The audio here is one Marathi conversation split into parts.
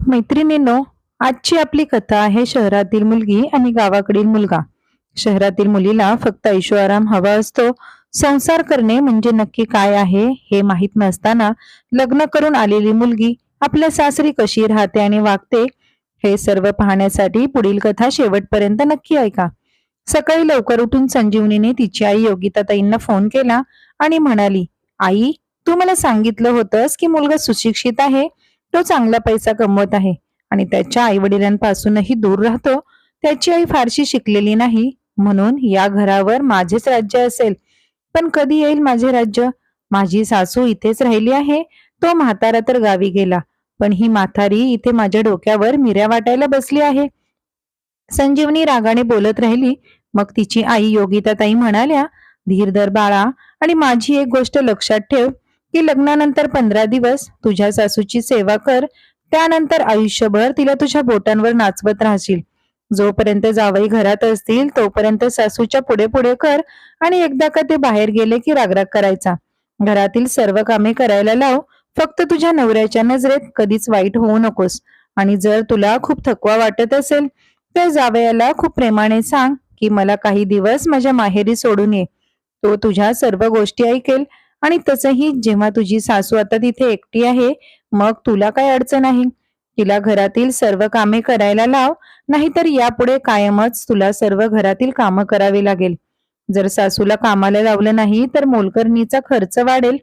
मैत्रिणींनो, आजची आपली कथा आहे शहरातील मुलगी आणि गावाकडील मुलगा. शहरातील मुलीला फक्त ऐशोआराम हवा असतो. संसार करणे म्हणजे नक्की काय आहे हे माहीत नसताना लग्न करून आलेली मुलगी आपल्या सासरी कशी राहते आणि वागते, हे सर्व पाहण्यासाठी पुढील कथा शेवटपर्यंत नक्की ऐका. सकाळी लवकर उठून संजीवनीने तिची आई योगिताताईंना फोन केला आणि म्हणाली, आई, तू मला सांगितलं होतंस की मुलगा सुशिक्षित आहे, तो चांगला पैसा कमवत आहे आणि त्याच्या आई वडिलांपासूनही दूर राहतो. त्याची आई फारशी शिकलेली नाही, म्हणून या घरावर माझेच राज्य असेल. पण कधी येईल माझे राज्य? माझी सासू इथेच राहिली आहे, तो म्हातारा तर गावी गेला, पण ही म्हातारी इथे माझ्या डोक्यावर मिऱ्या वाटायला बसली आहे. संजीवनी रागाने बोलत राहिली. मग तिची आई योगिताताई म्हणाल्या, धीर धर बाळा, आणि माझी एक गोष्ट लक्षात ठेव की लग्नानंतर 15 दिवस तुझ्या सासूची सेवा कर. त्यानंतर आयुष्यभर तिला तुझ्या बोटांवर नाचवत राहशील. जोपर्यंत जावई घरात असतील तोपर्यंत सासूच्या पुढे पुढे कर, आणि एकदा का ते बाहेर गेले की रागराग करायचा. घरातील सर्व कामे करायला लाव. फक्त तुझ्या नवऱ्याच्या नजरेत कधीच वाईट होऊ नकोस. आणि जर तुला खूप थकवा वाटत असेल तर जावयाला खूप प्रेमाने सांग की मला काही दिवस माझ्या माहेरी सोडून ये. तो तुझ्या सर्व गोष्टी ऐकेल. आणि तसंही जेव्हा तुझी सासू आता तिथे एकटी आहे, मग तुला काय अडचण आहे. तिला घरातील सर्व कामे करायला लाव, नाहीतर यापुढे कायमच तुला सर्व घरातील कामं करावी लागेल. जर सासूला कामाला लावलं नाही तर मोलकरणीचा खर्च वाढेल.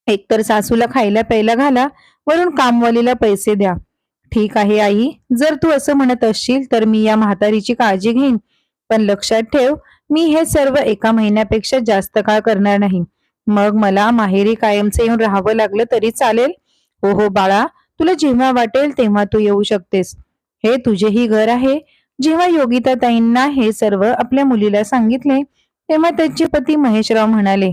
एकतर सासूला खायला प्यायला घाला, वरून कामवालीला पैसे द्या. ठीक आहे आई, जर तू असं म्हणत असशील तर मी या म्हातारीची काळजी घेईन. पण लक्षात ठेव, मी हे सर्व 1 महिन्यापेक्षा जास्त काळ करणार नाही. मग मला माहेरी कायमचं येऊन राहावं लागलं तरी चालेल. हो हो बाळा, तुला जेव्हा वाटेल तेव्हा तू येऊ शकतेस. हे तुझेही घर आहे. जेव्हा योगिताताईंना हे सर्व आपल्या मुलीला सांगितले, तेव्हा त्यांचे पती महेशराव म्हणाले,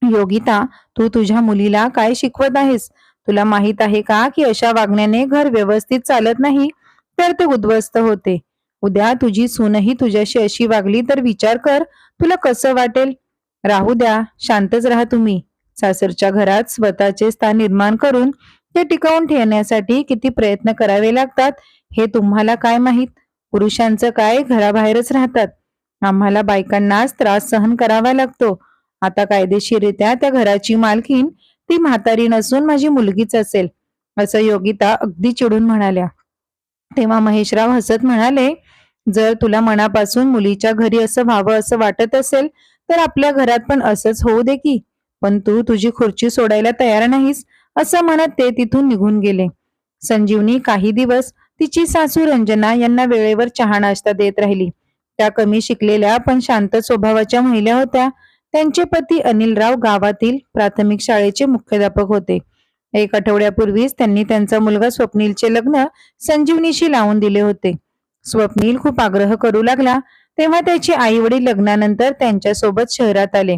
योगिता, तू तुझ्या मुलीला काय शिकवत आहेस? तुला माहित आहे का की अशा वागण्याने घर व्यवस्थित चालत नाही, तर ते उद्ध्वस्त होते. उद्या तुझी सूनही तुझ्याशी अशी वागली तर विचार कर, तुला कसं वाटेल. राहू द्या, शांतच राहा तुम्ही. सासरच्या घरात स्वतःचे स्थान निर्माण करून ते टिकवून ठेवण्यासाठी किती प्रयत्न करावे लागतात हे तुम्हाला काय माहीत. पुरुषांचं काय, घराबाहेरच राहतात. आम्हाला बायकांनाच त्रास सहन करावा लागतो. आता कायदेशीररित्या त्या घराची मालकीन ती म्हातारी नसून माझी मुलगीच असेल, असं योगिता अगदी चिडून म्हणाल्या. तेव्हा महेशराव हसत म्हणाले, जर तुला मनापासून मुलीच्या घरी असं व्हावं असं वाटत असेल तर आपल्या घरात पण असंच होऊ दे की. पण तू तुझी खुर्ची सोडायला तयार नाहीस, असं म्हणत ते तिथून निघून गेले. संजीवनी काही दिवस तिची सासू रंजना यांना वेळेवर चहा नाश्ता देत राहिली. त्या कमी शिकलेल्या पण शांत स्वभावाच्या महिला होत्या. त्यांचे पती अनिलराव गावातील प्राथमिक शाळेचे मुख्याध्यापक होते. 1 आठवड्यापूर्वीच त्यांनी त्यांचा मुलगा स्वप्नीलचे लग्न संजीवनीशी लावून दिले होते. स्वप्नील खूप आग्रह करू लागला, तेव्हा त्याचे आई वडील लग्नानंतर त्यांच्यासोबत शहरात आले.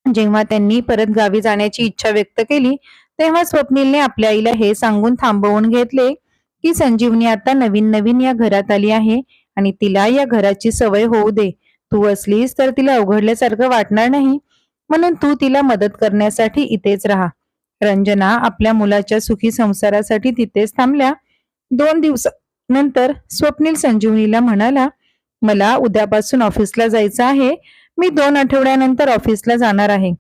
जेव्हा त्यांनी परत गावी जाण्याची इच्छा व्यक्त केली, तेव्हा स्वप्नीलने आपल्या आईला हे सांगून थांबवून घेतले की संजीवनी आता नवीन नवीन या घरात आली आहे आणि तिला या घराची सवय होऊ दे. तू असलीस तर तिला अवघडल्यासारखं वाटणार नाही, म्हणून तू तिला मदत करण्यासाठी इथेच राहा. रंजना आपल्या मुलाच्या सुखी संसारासाठी तिथेच थांबल्या. 2 दिवसानंतर स्वप्नील संजीवनीला म्हणाला, मला उद्यापासून ऑफिसला जायचं आहे. मी 2 आठवड्यानंतर ऑफिसला जाणार आहे.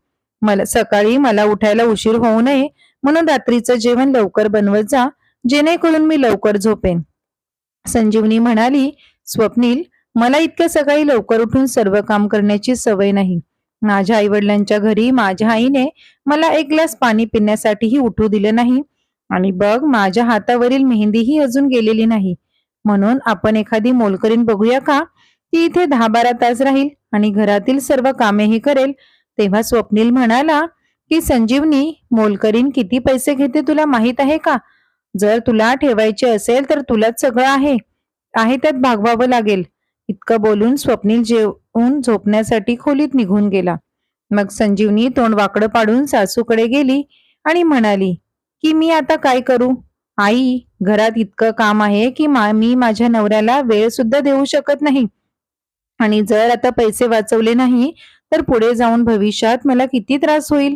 सकाळी मला उठायला उशीर होऊ नये, म्हणून रात्रीचं जेवण लवकर बनवत जा, जेणेकरून मी लवकर झोपेन. संजीवनी म्हणाली, स्वप्नील, मला इतक्या सकाळी लवकर उठून सर्व काम करण्याची सवय नाही. माझ्या आईवडिलांच्या घरी माझ्या आईने मला 1 ग्लास पाणी पिण्यासाठीही उठू दिलं नाही. आणि बघ, माझ्या हातावरील मेहंदीही अजून गेलेली नाही. म्हणून आपण एखादी मोलकरीण बघूया का? ती इथे 10-12 तास राहील आणि घरातील सर्व कामेही करेल. तेव्हा स्वप्नील म्हणाला की संजीवनी, मोलकरीण किती पैसे घेते तुला माहित आहे का? जर तुला ठेवायचे असेल तर तुलाच सगळं आहे त्यात भागवावं लागेल. इतकं बोलून स्वप्नील जेवून झोपण्यासाठी खोलीत निघून गेला. मग संजीवनी तोंड वाकडं पाडून सासूकडे गेली आणि म्हणाली की मी आता काय करू? आई, घरात इतकं काम आहे की मी माझ्या नवऱ्याला वेळ सुद्धा देऊ शकत नाही. आणि जर आता पैसे वाचवले नाही तर पुढे जाऊन भविष्यात मला किती त्रास होईल.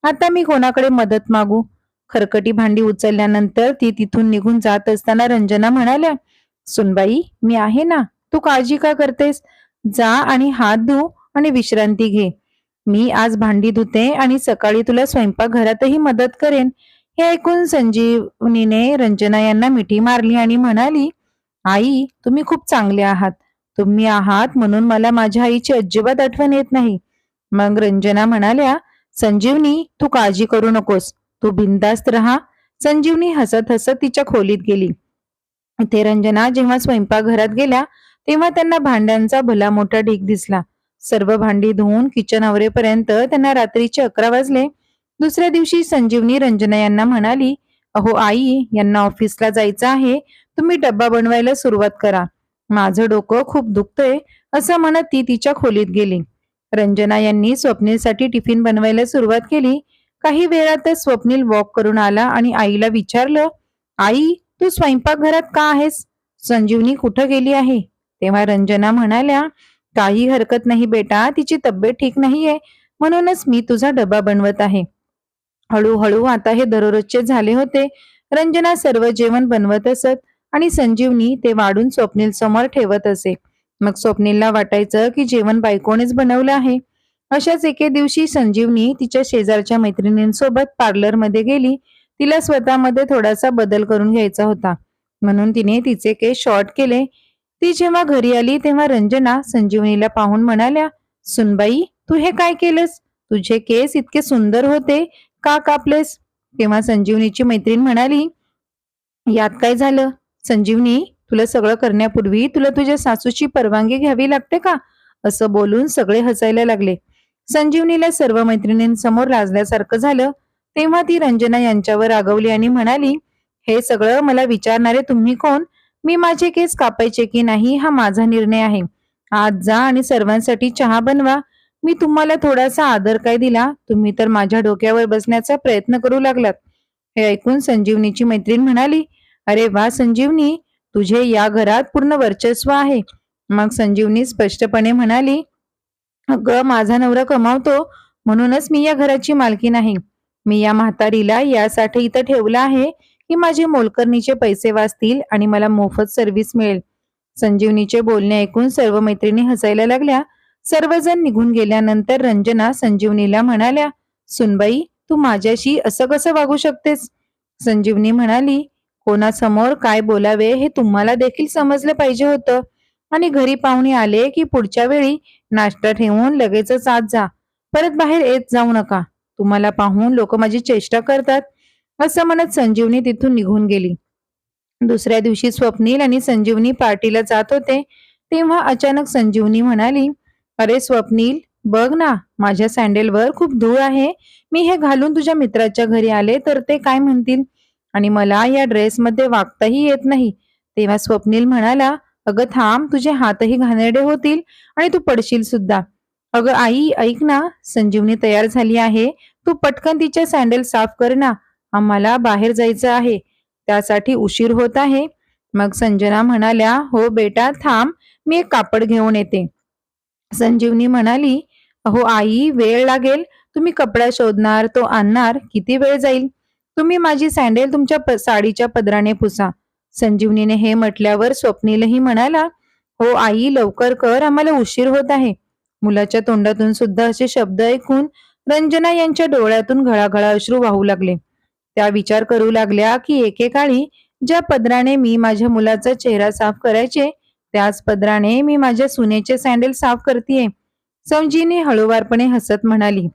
आता मी कोणाकडे मदत मागू? खरकटी भांडी उचलल्यानंतर ती तिथून निघून जात असताना रंजना म्हणाल्या, सुनबाई, मी आहे ना, तू काळजी का करतेस? जा आणि हात धु आणि विश्रांती घे. मी आज भांडी धुते आणि सकाळी तुला स्वयंपाकघरातही मदत करेन. हे ऐकून संजीवनीने रंजना यांना मिठी मारली आणि म्हणाली, आई, तुम्ही खूप चांगले आहात. तुम्ही आहात म्हणून मला माझ्या आईची अजिबात आठवण येत नाही. मग रंजना म्हणाल्या, संजीवनी, तू काळजी करू नकोस. तू बिनधास्त राहा. संजीवनी हसत हसत तिच्या खोलीत गेली. इथे रंजना जेव्हा स्वयंपाकघरात गेल्या तेव्हा त्यांना भांड्यांचा भला मोठा ढीग दिसला. सर्व भांडी धुवून किचन आवरेपर्यंत त्यांना रात्रीचे 11 वाजले. दुसऱ्या दिवशी संजीवनी रंजना यांना म्हणाली, अहो आई, यांना ऑफिसला जायचं आहे. तुम्ही डब्बा बनवायला सुरुवात करा. माझं डोकं खूप दुखतंय, असं म्हणत ती तिच्या खोलीत गेली. रंजना यांनी स्वप्नीलसाठी टिफिन बनवायला सुरुवात केली. काही वेळातच स्वप्नील वॉक करून आला आणि आईला विचारलं, आई, तू स्वयंपाकघरात का आहेस? संजीवनी कुठं गेली आहे? तेव्हा रंजना म्हणाल्या, काही हरकत नाही बेटा, तिची तब्येत ठीक नाहीये, म्हणूनच मी तुझा डबा बनवत आहे. हळूहळू आता हे दररोजचे झाले होते. रंजना सर्व जेवण बनवत असत आणि संजीवनी ते वाढून स्वप्नील समोर ठेवत असे. मग स्वप्नीलला वाटायचं की जेवण बायकोनेच बनवलं आहे. अशाच एके दिवशी संजीवनी तिच्या शेजारच्या मैत्रिणींसोबत पार्लरमध्ये गेली. तिला स्वतःमध्ये थोडासा बदल करून घ्यायचा होता, म्हणून तिने तिचे केस शॉर्ट केले. ती जेव्हा घरी आली तेव्हा रंजना संजीवनीला पाहून म्हणाल्या, सुनबाई, तू हे काय केलंस? तुझे केस इतके सुंदर होते, का कापलेस? तेव्हा संजीवनीची मैत्रीण म्हणाली, यात काय झालं? संजीवनी, तुला सगळं करण्यापूर्वी तुला तुझ्या सासूची परवानगी घ्यावी लागते का? असं बोलून सगळे हसायला लागले. संजीवनीला सर्व मैत्रिणींसमोर लाजल्यासारखं झालं. तेव्हा ती रंजना यांच्यावर रागवली आणि म्हणाली, हे सगळं मला विचारणारे तुम्ही कोण? मी माझे केस कापायचे की नाही हा माझा निर्णय आहे. आज जा आणि सर्वांसाठी चहा बनवा. मी तुम्हाला थोडासा आदर काय दिला? तुम्ही तर माझ्या डोक्यावर बसण्याचा प्रयत्न करू लागलात. हे ऐकून संजीवनीची मैत्रीण म्हणाली, अरे वा संजीवनी, तुझे या घरात पूर्ण वर्चस्व आहे. मग संजीवनी स्पष्टपणे म्हणाली, अगं, माझा नवरा कमावतो म्हणूनच मी या घराची मालकीण आहे. मी या म्हातारीला यासाठी इथं ठेवलं आहे की माझे मोलकरणीचे पैसे वाचतील आणि मला मोफत सर्व्हिस मिळेल. संजीवनीचे बोलणे ऐकून सर्व मैत्रिणी हसायला लागल्या. सर्वजण निघून गेल्यानंतर रंजना संजीवनीला म्हणाल्या, सुनबाई, तू माझ्याशी असं कसं वागू शकतेस? संजीवनी म्हणाली, कोणासमोर काय बोलावे हे तुम्हाला देखील समजलं पाहिजे होतं. आणि घरी पाहुणे आले की पुढच्या वेळी नाश्ता ठेवून लगेचच आत जा. परत बाहेर येत जाऊ नका. तुम्हाला पाहून लोक माझी चेष्टा करतात. असं म्हणत संजीवनी तिथून निघून गेली. दुसऱ्या दिवशी स्वप्नील आणि संजीवनी पार्टीला जात होते तेव्हा अचानक संजीवनी म्हणाली, अरे स्वप्नील, बघ ना, माझ्या सँडलवर खूप धूळ आहे. मी हे घालून तुझ्या मित्राच्या घरी आले तर ते काय म्हणतील? आणि मला या ड्रेसमध्ये वागताही येत नाही. तेव्हा स्वप्नील म्हणाला, अगं थांब, तुझे हातही घाणेरडे होतील आणि तू पडशील सुद्धा. अगं आई, ऐक ना, संजीवनी तयार झाली आहे. तू पटकन तिचे सँडल साफ कर ना. आम्हाला बाहेर जायचं आहे. त्यासाठी उशीर होत आहे. मग संजना म्हणाल्या, हो बेटा, थांब, मी एक कापड घेऊन येते. संजीवनी म्हणाली, अहो आई, वेळ लागेल. तुम्ही कपडा शोधणार, तो आणणार, किती वेळ जाईल? तुम्ही माझी सँडल तुमच्या साडीच्या पदराने पुसा. संजीवनीने हे म्हटल्यावर स्वप्नीलही म्हणाला, हो आई, लवकर कर, आम्हाला उशीर होत आहे. मुलाच्या तोंडातून सुद्धा असे शब्द ऐकून रंजना यांच्या डोळ्यातून घळाघळा अश्रू वाहू लागले. त्या विचार करू लागल्या की एकेकाळी ज्या पदराने मी माझ्या मुलाचा चेहरा साफ करायचे, त्याच पदराने मी माझ्या सुनेचे सँडल साफ करतीये. संजीवनी हळूवारपणे हसत म्हणाली,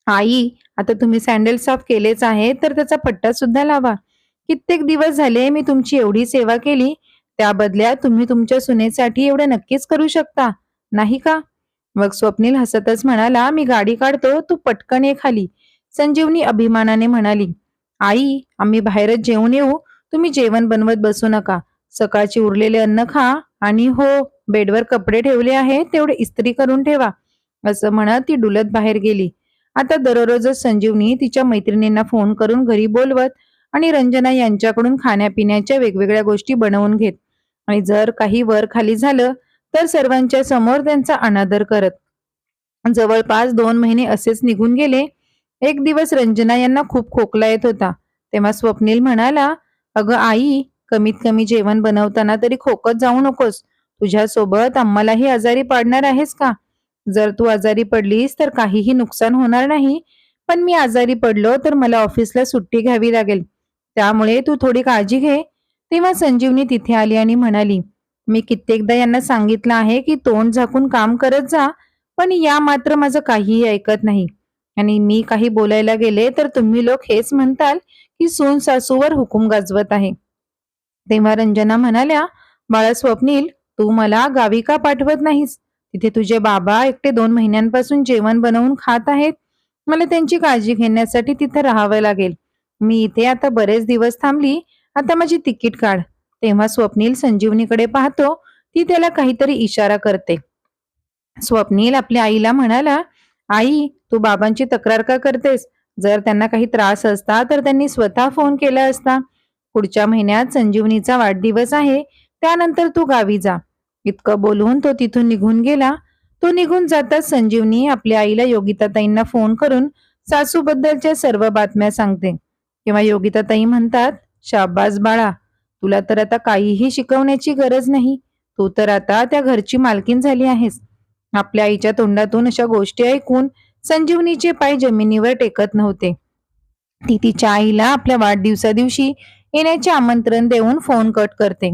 आई, आता तुम्ही सँडल साफ केलेच आहे तर त्याचा पट्टा सुद्धा लावा. कित्येक दिवस झाले मी तुमची एवढी सेवा केली, त्या बदल्यात तुम्ही तुमच्या सुनेसाठी एवढं नक्कीच करू शकता, नाही का? मग स्वप्नील हसतच म्हणाला, मी गाडी काढतो, तू पटकन ये खाली. संजीवनी अभिमानाने म्हणाली, आई, आम्ही बाहेरच जेवून येऊ. तुम्ही जेवण बनवत बसू नका. सकाळची उरलेले अन्न खा आणि हो, बेडवर कपडे ठेवले आहेत तेवढे इस्त्री करून ठेवा. असं म्हणत ती डुलत बाहेर गेली. आता दररोजच संजीवनी तिच्या मैत्रिणींना फोन करून घरी बोलवत आणि रंजना यांच्याकडून खाण्यापिण्याच्या वेगवेगळ्या गोष्टी बनवून घेत आणि जर काही वर खाली झालं तर सर्वांच्या समोर त्यांचा अनादर करत. जवळपास 2 महिने असेच निघून गेले. एक दिवस रंजना यांना खूप खोकला येत होता. तेव्हा स्वप्नील म्हणाला, अगं आई, कमीत कमी जेवण बनवताना तरी खोकत जाऊ नकोस. तुझ्यासोबत आम्हालाही आजारी पाडणार आहेस का? जर तू आजारी पडलीस तर काहीही नुकसान होणार नाही, पण मी आजारी पडलो तर मला ऑफिसला सुट्टी घ्यावी लागेल. त्यामुळे तू थोडी काळजी घे. तेव्हा संजीवनी तिथे आली आणि म्हणाली, मी कित्येकदा यांना सांगितलं आहे की तोंड झाकून काम करत जा, पण या मात्र माझं काहीही ऐकत नाही. आणि मी काही बोलायला गेले तर तुम्ही लोक हेच म्हणताल की सून सासूवर हुकूम गाजवत आहे. तेव्हा रंजना म्हणाल्या, बाळा स्वप्नील, तू मला गावी का पाठवत नाहीस? तिथे तुझे बाबा एकटे 2 महिन्यांपासून जेवण बनवून खात आहेत. मला त्यांची काळजी घेण्यासाठी तिथे राहावं लागेल. मी इथे आता बरेच दिवस थांबली. आता माझी तिकीट काढ. तेव्हा स्वप्नील संजीवनीकडे पाहतो. ती त्याला काहीतरी इशारा करते. स्वप्नील आपल्या आईला म्हणाला, आई, तू बाबांची तक्रार का करतेस? जर त्यांना काही त्रास असता तर त्यांनी स्वतः फोन केला असता. पुढच्या महिन्यात संजीवनीचा वाढदिवस आहे, त्यानंतर तू गावी जा. इतकं बोलून तो तिथून निघून गेला. तो निघून जाताच संजीवनी आपल्या आईला योगिताताईंना फोन करून सासूबद्दलच्या सर्व बातम्या सांगते. तेव्हा योगिताताई म्हणतात, शाबास बाळा, तुला तर आता काहीही शिकवण्याची गरज नाही. तू तर आता त्या घरची मालकीण झाली आहेस. आपल्या आईच्या तोंडातून अशा गोष्टी ऐकून संजीवनीचे पाय जमिनीवर टेकत नव्हते. ती तिच्या आईला आपल्या वाढदिवसा दिवशी येण्याचे आमंत्रण देऊन फोन कट करते.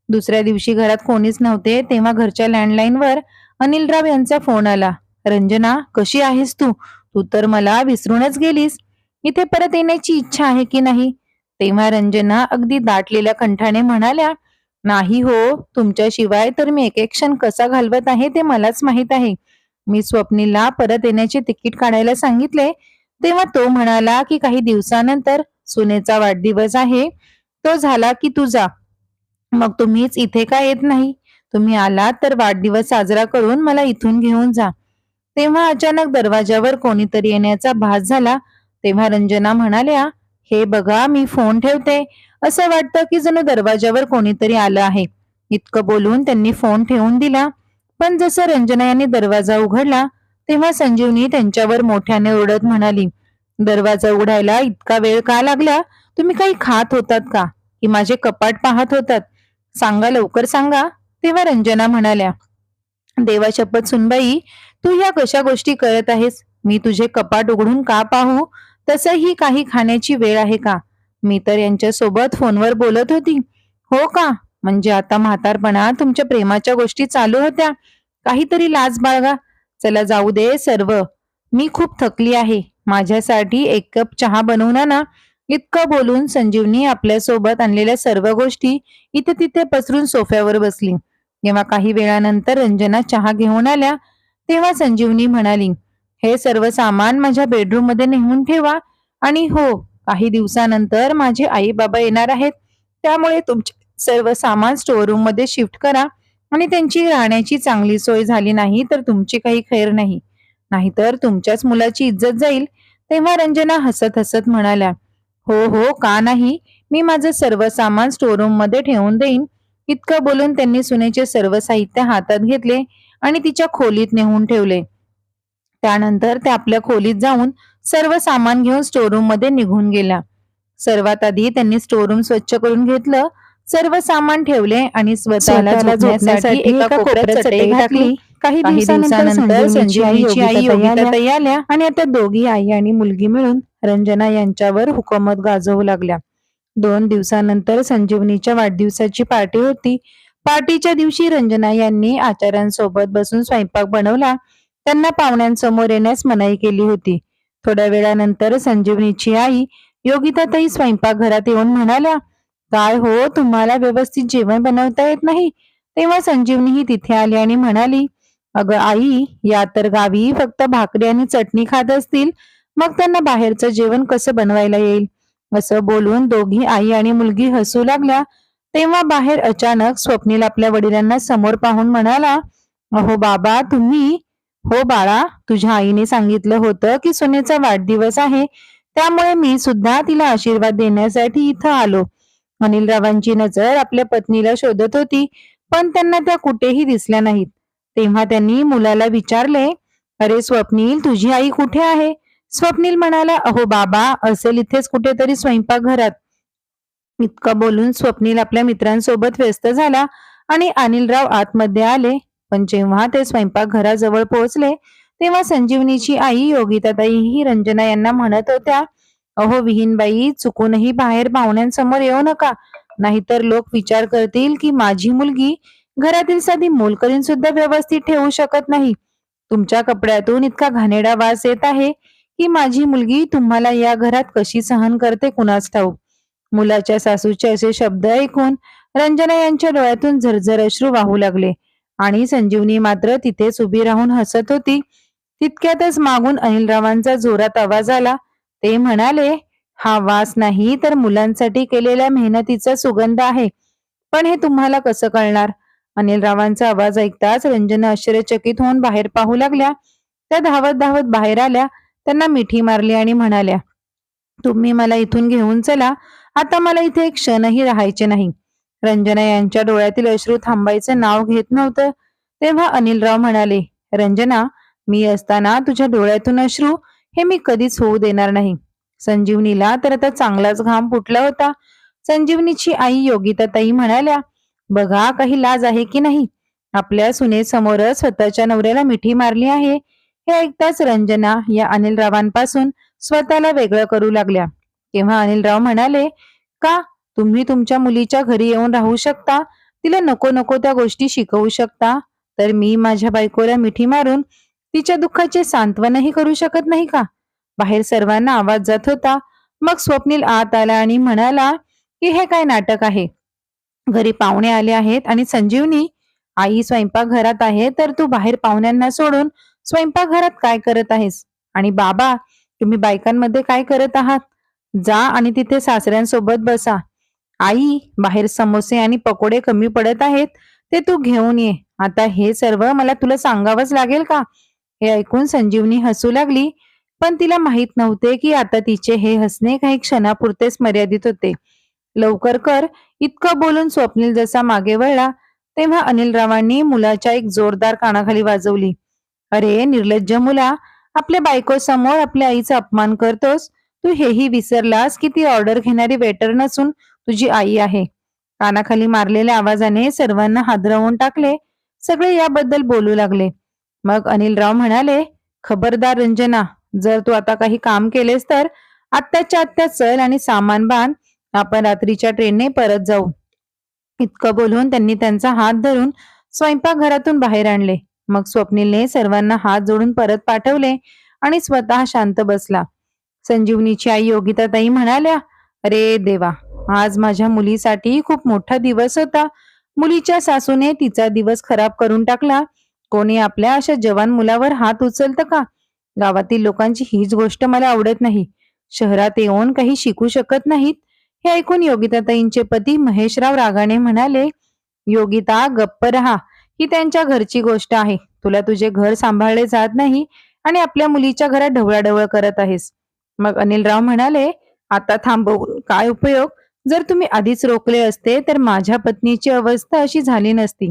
दुसऱ्या दिवशी घरात कोणीच नव्हते तेव्हा घरच्या लँडलाईनवर अनिलराव यांचा फोन आला. रंजना, कशी आहेस तू? तू तर मला विसरूनच गेलीस. इथे परत येण्याची इच्छा आहे की नाही? तेव्हा रंजना अगदी दाटलेल्या कंठाने म्हणाल्या, नाही हो, तुमच्याशिवाय तर मी एक एक क्षण कसा घालवत आहे ते मलाच माहित आहे. मी स्वप्नीलला परत येण्याचे तिकीट काढायला सांगितले, तेव्हा तो म्हणाला की काही दिवसानंतर सुनेचा वाढदिवस आहे, तो झाला की तू जा. मग तुम्हीच इथे का येत नाही? तुम्ही आलात तर वाढदिवस साजरा करून मला इथून घेऊन जा. तेव्हा अचानक दरवाजावर कोणीतरी येण्याचा भास झाला. तेव्हा रंजना म्हणाल्या, हे बघा, मी फोन ठेवते. असं वाटतं की जणू दरवाजावर कोणीतरी आलं आहे. इतकं बोलून त्यांनी फोन ठेवून दिला. पण जसं रंजना यांनी दरवाजा उघडला तेव्हा संजीवनी त्यांच्यावर मोठ्याने ओरडत म्हणाली, दरवाजा उघडायला इतका वेळ का लागला? तुम्ही काही खात होतात का? की माझे कपाट पाहत होतात? सांगा, लवकर सांगा. तेव्हा रंजना म्हणाल्या, देवा शपथ सुनबाई, तू ह्या कशा गोष्टी करत आहेस? मी तुझे कपाट उघडून का पाहू? तसंही काही खाण्याची वेळ आहे का? मी तर यांच्या सोबत फोनवर बोलत होती. हो का? म्हणजे आता म्हातारपणा तुमच्या प्रेमाच्या गोष्टी चालू होत्या. काहीतरी लाज बाळगा. चला जाऊ दे सर्व. मी खूप थकली आहे. माझ्यासाठी 1 कप चहा बनवून ना. इतकं बोलून संजीवनी आपल्यासोबत आणलेल्या सर्व गोष्टी इथे तिथे पसरून सोफ्यावर बसली. तेव्हा काही वेळानंतर रंजना चहा घेऊन आल्या. तेव्हा संजीवनी म्हणाली, हे सर्व सामान माझ्या बेडरूम मध्ये नेऊन ठेवा. आणि हो, काही दिवसानंतर माझे आई बाबा येणार आहेत, त्यामुळे तुमचे सर्व सामान स्टोअर रूम मध्ये शिफ्ट करा. आणि त्यांची राहण्याची चांगली सोय झाली नाही तर तुमची काही खैर नाही, नाहीतर तुमच्याच मुलाची इज्जत जाईल. तेव्हा रंजना हसत हसत म्हणाल्या, हो हो, का नाही, मी माझं सर्व सामान स्टोअर रूम मध्ये ठेवून देईन. इतकं बोलून त्यांनी सुनेचे सर्व साहित्य हातात घेतले आणि तिच्या खोलीत नेऊन ठेवले. त्यानंतर त्या आपल्या खोलीत जाऊन सर्व सामान घेऊन स्टोअर मध्ये निघून गेल्या. सर्वात आधी त्यांनी स्टोअर रूम स्वच्छ करून घेतलं, सर्व सामान ठेवले आणि स्वतःला झोपण्यासाठी एका कोपऱ्यात चटई घातली. काही दिवसानंतर संजीवनीची आई योगिताताई आल्या आणि आता दोघी आई आणि मुलगी मिळून रंजना यांच्यावर हुकूमत गाजवू लागल्या. 2 दिवसानंतर संजीवनीच्या वाढदिवसाची पार्टी होती. पार्टीच्या दिवशी रंजना यांनी आचार्यांसोबत बसून स्वयंपाक बनवला. त्यांना पाहुण्यांसमोर येण्यास मनाई केली होती. थोड्या वेळानंतर संजीवनीची आई योगिताताई स्वयंपाकघरात येऊन म्हणाल्या, काय हो, तुम्हाला व्यवस्थित जेवण बनवता येत नाही? तेव्हा संजीवनी ही तिथे आली आणि म्हणाली, अगं आई, या तर गावी फक्त भाकरी आणि चटणी खात असतील, मग त्यांना बाहेरचं जेवण कसं बनवायला येईल? असं बोलून दोघी आई आणि मुलगी हसू लागल्या. तेव्हा बाहेर अचानक स्वप्नील आपल्या वडिलांना समोर पाहून म्हणाला, अहो बाबा, तुम्ही? हो बाळा, तुझ्या आईने सांगितलं होतं की सुनेचा वाढदिवस आहे, त्यामुळे मी सुद्धा तिला आशीर्वाद देण्यासाठी इथं आलो. अनिलरावांची नजर आपल्या पत्नीला शोधत होती, पण त्यांना त्या कुठेही दिसल्या नाहीत. तेव्हा त्यांनी मुलाला विचारले, अरे स्वप्नील, तुझी आई कुठे आहे? स्वप्नील म्हणाला, अहो बाबा, असेल इथेच कुठेतरी स्वयंपाकघरात. इतकं बोलून स्वप्नील आपल्या मित्रांसोबत व्यस्त झाला आणि अनिलराव आतमध्ये आले. पण जेव्हा ते स्वयंपाकघराजवळ पोहोचले तेव्हा संजीवनीची आई योगिताताई ही रंजना यांना म्हणत होत्या, अहो विहीनबाई, चुकूनही बाहेर पाहुण्यांसमोर येऊ नका, नाहीतर लोक विचार करतील की माझी मुलगी घरातील साधी मोलकरीण सुद्धा व्यवस्थित ठेवू शकत नाही. तुमच्या कपड्यातून इतका घाणेरडा वास येत आहे की माझी मुलगी तुम्हाला या घरात कशी सहन करते कुणास ठाऊक. मुलाच्या सासूचे असे शब्द ऐकून रंजना यांच्या डोळ्यातून झरझर अश्रू वाहू लागले आणि संजीवनी मात्र तिथेच उभी राहून हसत होती. तितक्यातच मागून अनिलरावांचा जोरात आवाज आला. ते म्हणाले, हा वास नाही तर मुलांसाठी केलेल्या मेहनतीचा सुगंध आहे. पण हे तुम्हाला कसं कळणार? अनिलरावांचा आवाज ऐकताच रंजना आश्चर्यचकित होऊन बाहेर पाहू लागल्या. त्या धावत धावत बाहेर आल्या, त्यांना मिठी मारली आणि म्हणाल्या, तुम्ही मला इथून घेऊन चला, आता मला इथे एक क्षणही राहायचे नाही. रंजना यांच्या डोळ्यातील अश्रू थांबायचं नाव घेत नव्हतं. तेव्हा अनिलराव म्हणाले, रंजना, मी असताना तुझ्या डोळ्यातून अश्रू हे मी कधीच होऊ देणार नाही. संजीवनीला तर आता चांगलाच घाम फुटला होता. संजीवनीची आई योगिताताई म्हणाल्या, बघा, काही लाज आहे की नाही? आपल्या सुनेसमोरच स्वतःच्या नवऱ्याला मिठी मारली आहे. हे ऐकताच रंजना या अनिलरावांपासून स्वतःला वेगळं करू लागल्या. तेव्हा अनिलराव म्हणाले, का? तुम्ही तुमच्या मुलीच्या घरी येऊन राहू शकता, तिला नको नको त्या गोष्टी शिकवू शकता, तर मी माझ्या बायकोला मिठी मारून तिच्या दुःखाचे सांत्वनही करू शकत नाही का? बाहेर सर्वांना आवाज जात होता. मग स्वप्नील आत आला आणि म्हणाला की हे काय नाटक आहे? घरी पाहुणे आले आहेत आणि संजीवनी आई स्वयंपाकघरात आहे, तर तू बाहेर पाहुण्यांना सोडून स्वयंपाकघरात काय करत आहेस? आणि बाबा, तुम्ही बायकांमध्ये काय करत आहात? जा आणि तिथे सासऱ्यांसोबत बसा. आई, बाहेर समोसे आणि पकोडे कमी पडत आहेत, ते तू घेऊन ये. आता हे सर्व मला तुला सांगावंच लागेल का? हे ऐकून संजीवनी हसू लागली, पण तिला माहित नव्हते की आता तिचे हे हसणे काही क्षणापुरतेच मर्यादित होते. लवकर कर, इतकं बोलून स्वप्नील जसा मागे वळला तेव्हा अनिलरावांनी मुलाच्या एक जोरदार कानाखाली वाजवली. अरे निर्लज्ज मुला, आपल्या बायको समोर आपल्या आईचा अपमान करतोस. तू हेही विसरलास की ती ऑर्डर घेणारी वेटर नसून तुझी आई आहे. कानाखाली मारलेल्या आवाजाने सर्वांना हादरवून टाकले. सगळे याबद्दल बोलू लागले. मग अनिलराव म्हणाले, खबरदार रंजना, जर तू आता काही काम केलेस तर आत्ताच्या आत्ता चल आणि सामान बांध, आपण रात्रीच्या ट्रेनने परत जाऊ. इतकं बोलून त्यांनी त्यांचा हात धरून स्वयंपाकघरातून बाहेर आणले. मग स्वप्नीलने सर्वांना हात जोडून परत पाठवले आणि स्वतः शांत बसला. संजीवनीची आई योगिताताई म्हणाल्या, अरे देवा, आज माझ्या मुलीसाठी खूप मोठा दिवस होता. मुलीच्या सासूने तिचा दिवस खराब करून टाकला. कोणी आपल्या अशा जवान मुलावर हात उचलतं का? गावातील लोकांची हीच गोष्ट मला आवडत नाही. शहरात येऊन काही शिकू शकत नाहीत. हे ऐकून योगिताताईंचे पती महेशराव रागाने म्हणाले, योगिता, गप्प रहा. ही त्यांच्या घरची गोष्ट आहे. तुला तुझे घर सांभाळले जात नाही आणि आपल्या मुलीच्या घरात ढवळाढवळ करत आहेस. मग अनिलराव म्हणाले, आता थांबवून काय उपयोग? जर तुम्ही आधीच रोखले असते तर माझ्या पत्नीची अवस्था अशी झाली नसती.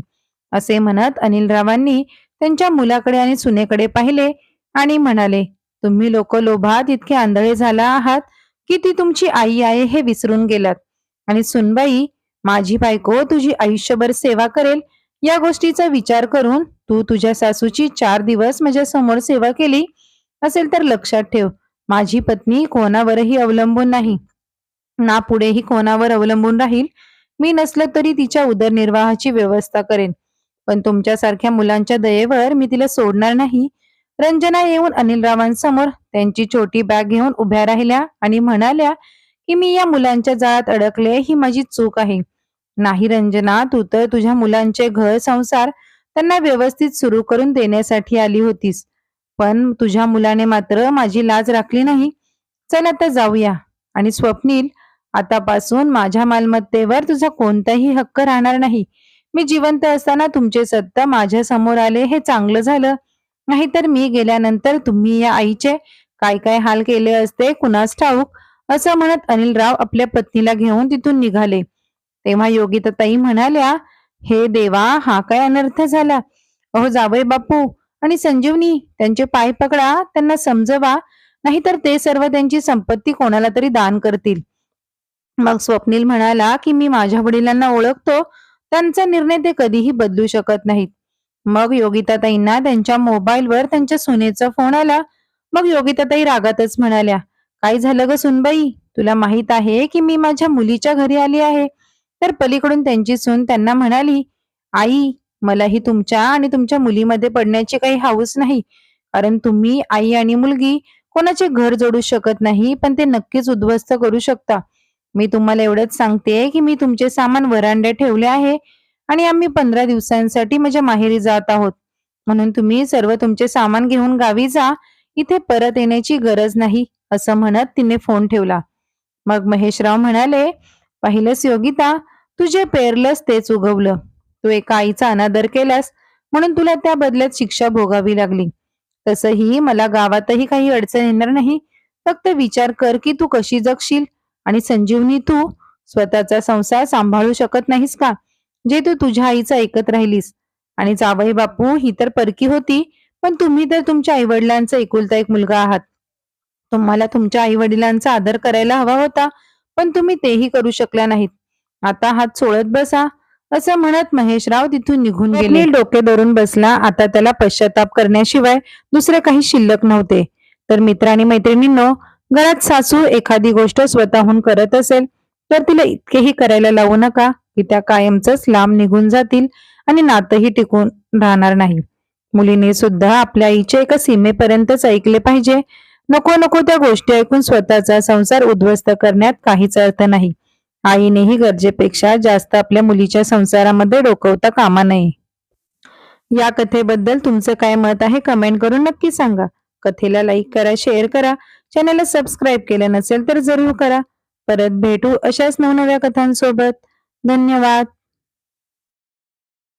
असे म्हणत अनिलरावांनी त्यांच्या मुलाकडे आणि सुनेकडे पाहिले आणि म्हणाले, तुम्ही लोक लोभात इतके आंधळे झाला आहात की ती तुमची आई आहे हे विसरून गेलात. आणि सुनबाई, माझी बायको तुझी आयुष्यभर सेवा करेल या गोष्टीचा विचार करून तू तुझ्या सासूची 4 दिवस माझ्या समोर सेवा केली असेल तर लक्षात ठेव, माझी पत्नी कोणावरही अवलंबून नाही, ना पुढेही कोणावर अवलंबून राहील. मी नसलं तरी तिच्या उदरनिर्वाहाची व्यवस्था करेन, पण तुमच्यासारख्या मुलांच्या दयेवर मी तिला सोडणार नाही. रंजना येऊन अनिलरावांसमोर त्यांची छोटी बॅग घेऊन उभ्या राहिल्या आणि म्हणाल्या की मी या मुलांच्या जाळ्यात अडकले, ही माझी चूक आहे. नाही रंजना, तू तर तुझ्या मुलांचे घर संसार त्यांना व्यवस्थित सुरू करून देण्यासाठी आली होतीस, पण तुझ्या मुलाने मात्र माझी लाज राखली नाही. चल आता जाऊया. आणि स्वप्नील, आतापासून माझ्या मालमत्तेवर तुझा कोणताही हक्क राहणार नाही. मी जिवंत असताना तुमचे सत्ता माझ्या समोर आले हे चांगलं झालं, नाहीतर मी गेल्यानंतर तुम्ही या आईचे काय काय हाल केले असते कुणास ठाऊक. असं म्हणत अनिलराव आपल्या पत्नीला घेऊन तिथून निघाले. तेव्हा योगिताताई म्हणाल्या, हे देवा, हा काय अनर्थ झाला? अहो जावई बापू आणि संजीवनी, त्यांचे पाय पकडा, त्यांना समजवा नाहीतर ते सर्व त्यांची संपत्ती कोणाला तरी दान करतील. मग स्वप्नील म्हणाला की मी माझ्या वडिलांना ओळखतो, त्यांचा निर्णय ते कधीही बदलू शकत नाहीत. मग योगिताताईंना त्यांच्या मोबाईलवर त्यांच्या सुनेचा फोन आला. मग योगिताताई रागातच म्हणाल्या, काय झालं ग सुनबाई, तुला माहित आहे की मी माझ्या मुलीच्या घरी आली आहे. तर पलीकडून त्यांची सून त्यांना म्हणाली, आई, मलाही तुमच्या आणि तुमच्या मुलीमध्ये पडण्याची काही हौस नाही, कारण तुम्ही आई आणि मुलगी कोणाचे घर जोडू शकत नाही, पण ते नक्कीच उद्ध्वस्त करू शकता. मी तुम्हाला एवढंच सांगते की मी तुमचे सामान व्हरांड्यात ठेवले आहे आणि आम्ही 15 दिवसांसाठी माझ्या माहेरी जात आहोत. म्हणून तुम्ही सर्व तुमचे सामान घेऊन गावी जा, इथे परत येण्याची गरज नाही, असं म्हणत तिने फोन ठेवला. मग महेशराव म्हणाले, पाहिलंस योगिता, तू जे पेरलंस तेच उगवलं. तू एका आईचा अनादर केलास म्हणून तुला त्या बदल्यात शिक्षा भोगावी लागली. तसंही मला गावातही काही अडचण येणार नाही. फक्त विचार कर की तू कशी जगशील. आणि संजीवनी, तू स्वतःचा संसार सांभाळू शकत नाहीस का, जे तू तुझ्या आईचं ऐकत राहिलीस. आणि जावई बापू ही तर परकी होती, पण तुम्ही तर तुमच्या आईवडिलांचा एकुलता एक मुलगा आहात. तुम्हाला तुमच्या आई वडिलांचा आदर करायला हवा होता, पण तुम्ही तेही करू शकला नाहीत. आता हात सोडत बसा, असं म्हणत महेशराव तिथून निघून गेले. स्वप्नील डोके धरून बसला. आता त्याला पश्चाताप करण्याशिवाय दुसरे काही शिल्लक नव्हते. तर मित्र आणि मैत्रिणींनो, घरात सासू एखादी गोष्ट स्वतःहून करत असेल तर तिला इतकेही करायला लावू नका की त्या कायमच लांब निघून जातील आणि नातंही टिकून राहणार नाही. मुलीने सुद्धा आपल्या आईच्या एका सीमेपर्यंतच ऐकले पाहिजे. नको नको त्या गोष्टी ऐकून स्वतःचा संसार उद्ध्वस्त करण्यात काहीच अर्थ नाही. आईनेही गरजेपेक्षा जास्त आपल्या मुलीच्या संसारामध्ये डोकवता कामा नये. या कथेबद्दल तुमचं काय मत आहे कमेंट करून नक्की सांगा. कथेला लाईक करा, शेअर करा. चॅनलला सबस्क्राईब केलं नसेल तर जरूर करा. परत भेटू अशाच नवनव्या कथांसोबत. धन्यवाद.